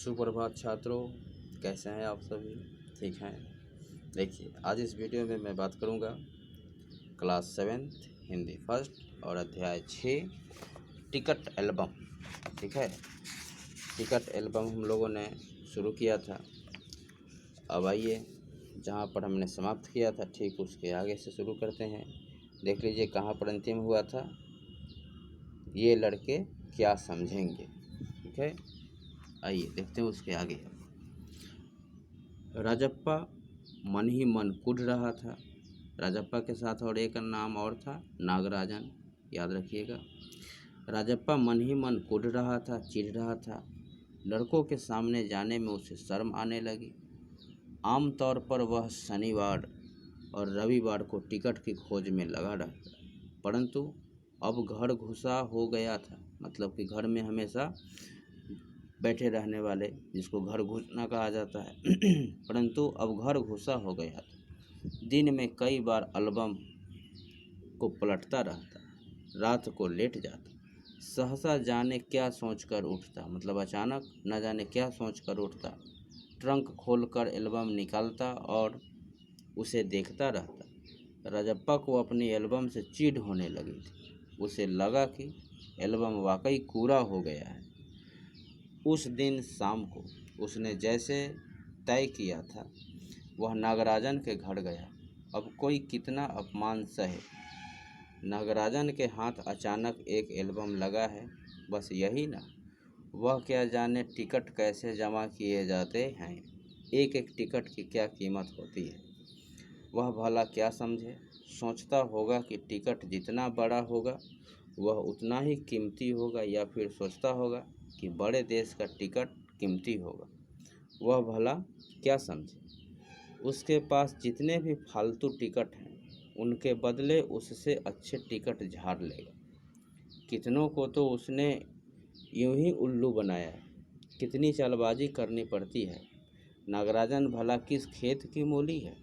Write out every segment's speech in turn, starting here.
सुप्रभात छात्रों, कैसे हैं आप सभी? ठीक हैं। देखिए, आज इस वीडियो में मैं बात करूंगा क्लास 7 हिंदी फर्स्ट और अध्याय 6 टिकट एल्बम। ठीक है, टिकट एल्बम हम लोगों ने शुरू किया था। अब आइए, जहां पर हमने समाप्त किया था ठीक उसके आगे से शुरू करते हैं। देख लीजिए कहाँ पर अंतिम हुआ था। ये लड़के क्या समझेंगे। ठीक है, आइए देखते हैं उसके आगे। राजप्पा मन ही मन कुढ़ रहा था। राजप्पा के साथ और एक नाम और था, नागराजन, याद रखिएगा। राजप्पा मन ही मन कुढ़ रहा था, चिढ़ रहा था। लड़कों के सामने जाने में उसे शर्म आने लगी। आमतौर पर वह शनिवार और रविवार को टिकट की खोज में लगा रहता, परंतु अब घर घुसा हो गया था। मतलब कि घर में हमेशा बैठे रहने वाले, जिसको घर घुसना कहा जाता है परंतु अब घर घुसा हो गया था। दिन में कई बार एल्बम को पलटता रहता, रात को लेट जाता, सहसा जाने क्या सोचकर उठता, मतलब अचानक न जाने क्या सोचकर उठता। ट्रंक खोलकर एल्बम निकालता और उसे देखता रहता। राजप्पा को अपनी एल्बम से चिढ़ होने लगी थी। उसे लगा कि एल्बम वाकई कूड़ा हो गया है। उस दिन शाम को उसने जैसे तय किया था, वह नागराजन के घर गया। अब कोई कितना अपमान सहे, नागराजन के हाथ अचानक एक एल्बम लगा है, बस यही ना। वह क्या जाने टिकट कैसे जमा किए जाते हैं, एक एक टिकट की क्या कीमत होती है। वह भला क्या समझे। सोचता होगा कि टिकट जितना बड़ा होगा वह उतना ही कीमती होगा, या फिर सोचता होगा कि बड़े देश का टिकट कीमती होगा। वह भला क्या समझे। उसके पास जितने भी फालतू टिकट हैं उनके बदले उससे अच्छे टिकट झाड़ लेगा। कितनों को तो उसने यूं ही उल्लू बनाया है। कितनी चालबाजी करनी पड़ती है। नागराजन भला किस खेत की मूली है।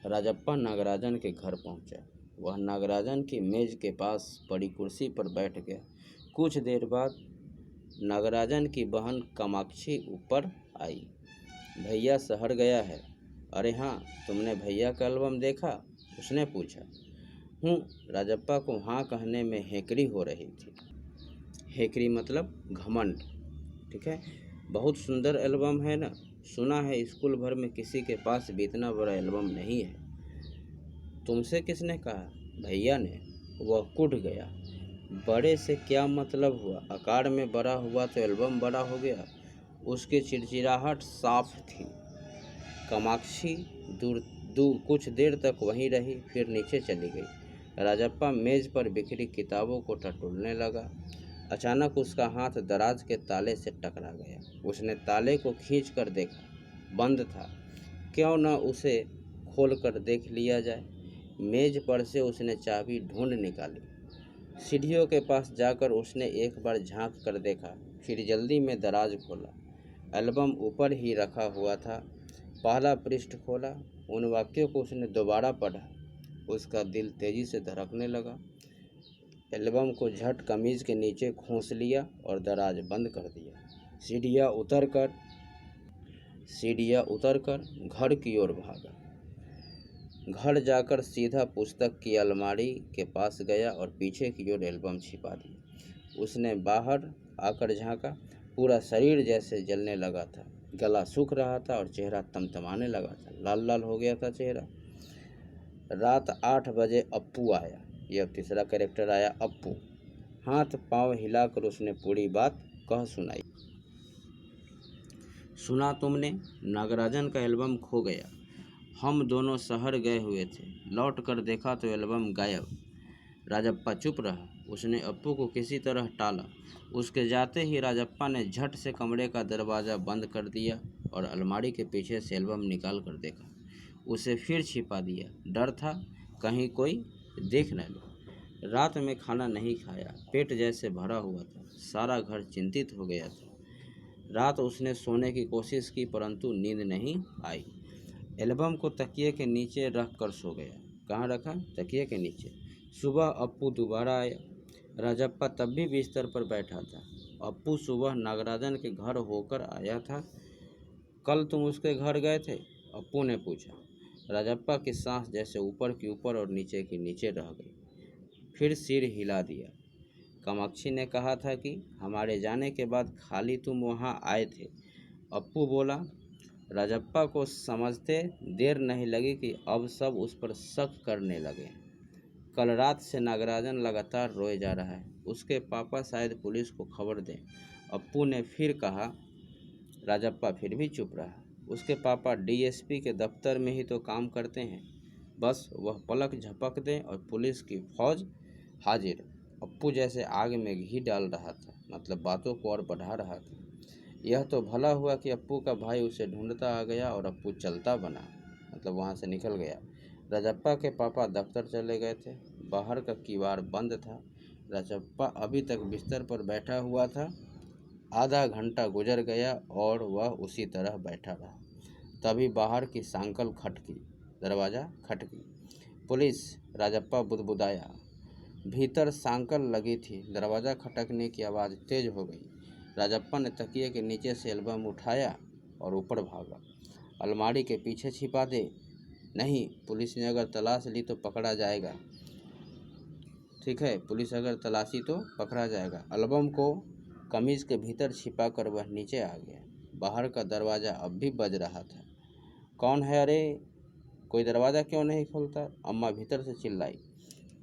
राजप्पा नागराजन के घर पहुंचा। वह नागराजन की मेज के पास पड़ी कुर्सी पर बैठ गया। कुछ देर बाद नागराजन की बहन कामाक्षी ऊपर आई। भैया शहर गया है। अरे हाँ, तुमने भैया का एल्बम देखा? उसने पूछा। राजप्पा को हाँ कहने में हेकड़ी हो रही थी। हेकड़ी मतलब घमंड। ठीक है, बहुत सुंदर एल्बम है ना। सुना है स्कूल भर में किसी के पास भी इतना बड़ा एल्बम नहीं है। तुमसे किसने कहा? भैया ने। वह कुढ़ गया। बड़े से क्या मतलब हुआ, आकार में बड़ा हुआ तो एल्बम बड़ा हो गया। उसकी चिड़चिड़ाहट साफ थी। कामाक्षी कुछ देर तक वहीं रही, फिर नीचे चली गई। राजप्पा मेज पर बिखरी किताबों को टटोलने लगा। अचानक उसका हाथ दराज के ताले से टकरा गया। उसने ताले को खींच कर देखा, बंद था। क्यों न उसे खोल कर देख लिया जाए। मेज पर से उसने चाबी ढूंढ निकाली। सीढ़ियों के पास जाकर उसने एक बार झांक कर देखा, फिर जल्दी में दराज खोला। एल्बम ऊपर ही रखा हुआ था। पहला पृष्ठ खोला। उन वाक्यों को उसने दोबारा पढ़ा। उसका दिल तेजी से धड़कने लगा। एल्बम को झट कमीज के नीचे खोस लिया और दराज बंद कर दिया। सीढ़ियाँ उतरकर घर की ओर भागा। घर जाकर सीधा पुस्तक की अलमारी के पास गया और पीछे की ओर एल्बम छिपा दिया। उसने बाहर आकर झांका। पूरा शरीर जैसे जलने लगा था। गला सूख रहा था और चेहरा तमतमाने लगा था, लाल लाल हो गया था चेहरा। रात 8 बजे अप्पू आया। यह तीसरा कैरेक्टर आया, अप्पू। हाथ पांव हिलाकर उसने पूरी बात कह सुनाई। सुना तुमने, नागराजन का एल्बम खो गया। हम दोनों शहर गए हुए थे, लौट कर देखा तो एल्बम गायब। राजप्पा चुप रहा। उसने अप्पू को किसी तरह टाला। उसके जाते ही राजप्पा ने झट से कमरे का दरवाज़ा बंद कर दिया और अलमारी के पीछे से एल्बम निकाल कर देखा। उसे फिर छिपा दिया। डर था कहीं कोई देख न ले। रात में खाना नहीं खाया, पेट जैसे भरा हुआ था। सारा घर चिंतित हो गया था। रात उसने सोने की कोशिश की, परंतु नींद नहीं आई। एल्बम को तकिए के नीचे रख कर सो गया। कहाँ रखा? तकिए के नीचे। सुबह अप्पू दोबारा आया। राजप्पा तब भी बिस्तर पर बैठा था। अप्पू सुबह नागराजन के घर होकर आया था। कल तुम उसके घर गए थे? अप्पू ने पूछा। राजप्पा की सांस जैसे ऊपर की ऊपर और नीचे की नीचे रह गई। फिर सिर हिला दिया। कामाक्षी ने कहा था कि हमारे जाने के बाद खाली तुम वहाँ आए थे। अप्पू बोला। राजप्पा को समझते देर नहीं लगी कि अब सब उस पर शक करने लगे। कल रात से नागराजन लगातार रोए जा रहा है। उसके पापा शायद पुलिस को खबर दें। अप्पू ने फिर कहा। राजप्पा फिर भी चुप रहा। उसके पापा डीएसपी के दफ्तर में ही तो काम करते हैं, बस वह पलक झपक दें और पुलिस की फौज हाजिर। अप्पू जैसे आग में घी डाल रहा था, मतलब बातों को और बढ़ा रहा था। यह तो भला हुआ कि अप्पू का भाई उसे ढूंढता आ गया और अप्पू चलता बना, मतलब वहाँ से निकल गया। राजप्पा के पापा दफ्तर चले गए थे। बाहर का किवाड़ बंद था। राजप्पा अभी तक बिस्तर पर बैठा हुआ था। आधा घंटा गुजर गया और वह उसी तरह बैठा रहा। तभी बाहर की सांकल खटकी, दरवाज़ा खटकी। पुलिस, राजप्पा बुदबुदाया। भीतर सांकल लगी थी। दरवाज़ा खटकने की आवाज़ तेज हो गई। राजप्पा ने तकिए के नीचे से एल्बम उठाया और ऊपर भागा। अलमारी के पीछे छिपा दे। नहीं, पुलिस ने अगर तलाश ली तो पकड़ा जाएगा। ठीक है, पुलिस अगर तलाशी तो पकड़ा जाएगा। एल्बम को कमीज के भीतर छिपा कर वह नीचे आ गया। बाहर का दरवाज़ा अब भी बज रहा था। कौन है? अरे कोई दरवाज़ा क्यों नहीं खोलता? अम्मा भीतर से चिल्लाई।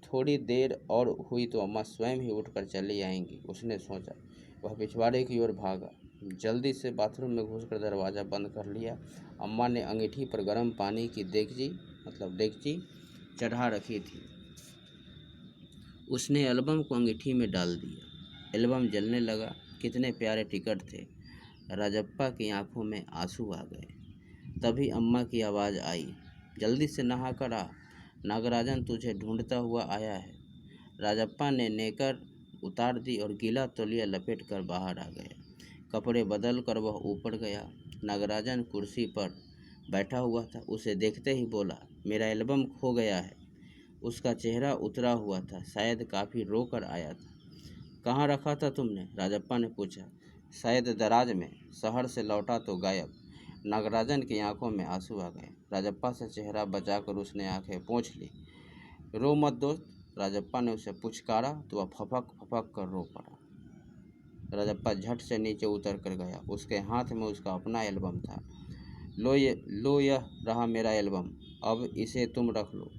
थोड़ी देर और हुई तो अम्मा स्वयं ही उठकर चली आएंगी, उसने सोचा। वह पिछवाड़े की ओर भागा। जल्दी से बाथरूम में घुसकर दरवाज़ा बंद कर लिया। अम्मा ने अंगीठी पर गर्म पानी की डेगची चढ़ा रखी थी। उसने एल्बम को अंगीठी में डाल दिया। एल्बम जलने लगा। कितने प्यारे टिकट थे। राजप्पा की आंखों में आंसू आ गए। तभी अम्मा की आवाज़ आई। जल्दी से नहा कर आ, नागराजन तुझे ढूंढता हुआ आया है। राजप्पा ने नेकर उतार दी और गीला तौलिया लपेट कर बाहर आ गया। कपड़े बदल कर वह ऊपर गया। नागराजन कुर्सी पर बैठा हुआ था। उसे देखते ही बोला, मेरा एल्बम खो गया है। उसका चेहरा उतरा हुआ था, शायद काफ़ी रो कर आया था। कहाँ रखा था तुमने? राजप्पा ने पूछा। शायद दराज में, शहर से लौटा तो गायब। नागराजन की आंखों में आंसू आ गए। राजप्पा से चेहरा बचाकर उसने आंखें पोंछ ली। रो मत दोस्त, राजप्पा ने उसे पुचकारा तो वह फपक फपक कर रो पड़ा। राजप्पा झट से नीचे उतर कर गया। उसके हाथ में उसका अपना एल्बम था। लो यह रहा मेरा एल्बम, अब इसे तुम रख लो।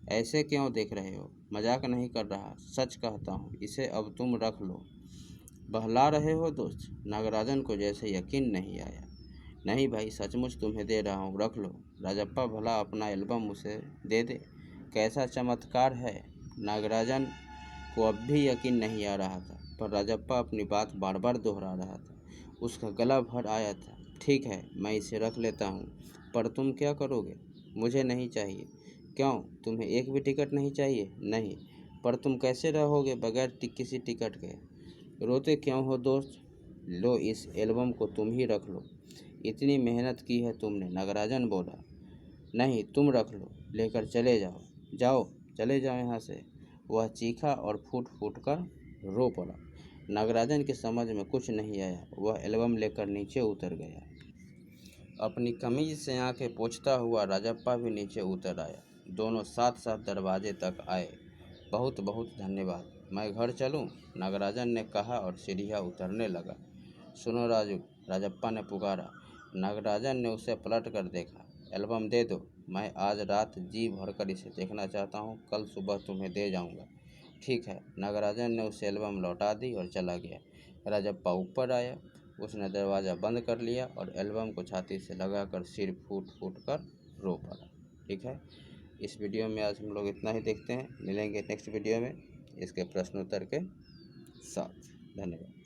ऐसे क्यों देख रहे हो? मजाक नहीं कर रहा, सच कहता हूँ, इसे अब तुम रख लो। बहला रहे हो दोस्त? नागराजन को जैसे यकीन नहीं आया। नहीं भाई, सचमुच तुम्हें दे रहा हूँ, रख लो। राजप्पा भला अपना एल्बम उसे दे दे। कैसा चमत्कार है। नागराजन को अब भी यकीन नहीं आ रहा था, पर राजप्पा अपनी बात बार बार दोहरा रहा था। उसका गला भर आया था। ठीक है, मैं इसे रख लेता हूँ, पर तुम क्या करोगे? मुझे नहीं चाहिए। क्यों, तुम्हें एक भी टिकट नहीं चाहिए? नहीं। पर तुम कैसे रहोगे बगैर किसी टिकट के? रोते क्यों हो दोस्त? लो, इस एल्बम को तुम ही रख लो। इतनी मेहनत की है तुमने, नागराजन बोला। नहीं, तुम रख लो, लेकर चले जाओ। जाओ, चले जाओ यहाँ से। वह चीखा और फूट फूट कर रो पड़ा। नागराजन की समझ में कुछ नहीं आया। वह एल्बम लेकर नीचे उतर गया। अपनी कमीज से आंखें पोंछता हुआ राजप्पा भी नीचे उतर आया। दोनों साथ साथ दरवाजे तक आए। बहुत बहुत धन्यवाद, मैं घर चलूं? नागराजन ने कहा और सीढ़ियाँ उतरने लगा। सुनो राजू, राजप्पा ने पुकारा। नागराजन ने उसे पलट कर देखा। एल्बम दे दो, मैं आज रात जी भरकर इसे देखना चाहता हूँ, कल सुबह तुम्हें दे जाऊँगा। ठीक है। नागराजन ने उसे एल्बम लौटा दी और चला गया। राजप्पा ऊपर आया। उसने दरवाज़ा बंद कर लिया और एल्बम को छाती से लगाकर सिर फूट फूट कर रो पड़ा। ठीक है, इस वीडियो में आज हम लोग इतना ही देखते हैं। मिलेंगे नेक्स्ट वीडियो में इसके प्रश्नोत्तर के साथ। धन्यवाद।